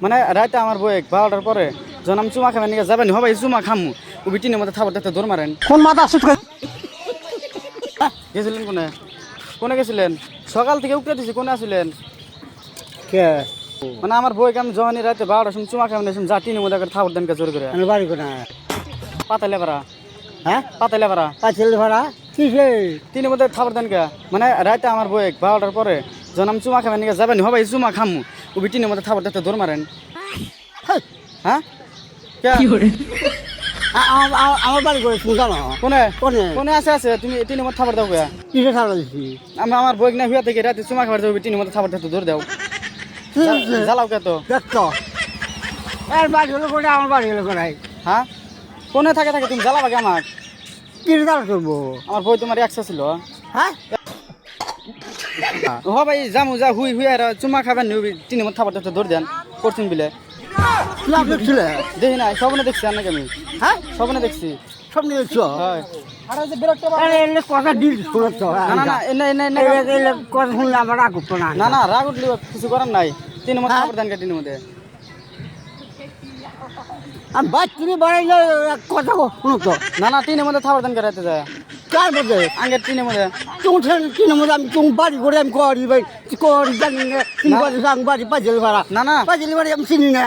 মানে রাতে আমার বই 12টার পরে যখন আমি চুমা খাবেন নিয়ে যাবেন হবাই চুমা খামু ও বিটিনের মধ্যে থাবার দেখতে দৌড় মারেন। কোন মাথা আসুত গেছিলেন কোনে কোনে গেছিলেন? সকাল থেকে উঠে দিছি কোনে আসিলেন? কে মানে আমার বইকে আমি যখনই রাতে 12টার সময় চুমা খাবেন এসে যা টিনের মধ্যে থাবার দেন জোর করে আমি বাড়ি কোনা পাতালে পারা হ্যাঁ পাতালে পারা পাঁচিল ভাড়া কিসে টিনের মধ্যে থাবার দেন কে? মানে রাতে আমার বই 12টার পরে যখন আমি চুমা খাবেন নিয়ে যাবেন হবাই চুমা খামু ও বিটিনের মধ্যে থাবার দেখতে দৌড় মারেন। হ্যাঁ আমার বাড়ি করে শুনছ না কোনে কোনে কোনে আছে আছে তুমি টিনের মধ্যে থাবার দাও কে? কিসে ছাড়া দিচ্ছি আমি আমার বই না হুয়া থেকে রাতে চুমা খাবার যাবো টিনের মধ্যে থাবার দেখতে দৌড় দাও জ্বালাও কে তো? দেখতো এর বাড়ি হলো করে আমার বাড়ি হলো করে হ্যাঁ কোনে থাকে থাকে তুমি জ্বালাবা আমার? কিসে ছাড়া করবো আমার বই তোমার একশো ছিল। হ্যাঁ হ ভাই যামু যা হুই হুই আর চুমা খাবেন টিনের মধ্যে থাবার দেখতে দৌড় দেন করছেন বিলে লাভ ছিল দেখি না সবনে দেখছি আপনাকে আমি হ্যাঁ সবনে দেখছি। সব নিয়ে এসছো হয় কথা দিল শুনছ না না না এনে এনে এনে কথা শুনলে আমার রাগ উঠতো না না না রাগ উঠলে কিছু করার নাই টিনের মধ্যে থাবার দেন কে টিনের মধ্যে? আমি বাদ তুমি বাড়াইলে কথা শুনো তো না না টিনের মধ্যে থাবার দেন কে রাতে যায় কার মধ্যে আঙ্গের টিনের মধ্যে? তুমি কিনে মধ্যে আমি তুমি বাড়ি করে আমি করি ভাই করি জানি না তুমি বাড়ি বাড়ি পাঁচিল ভাড়া না না পাঁচিল বাড়ি আমি চিনি না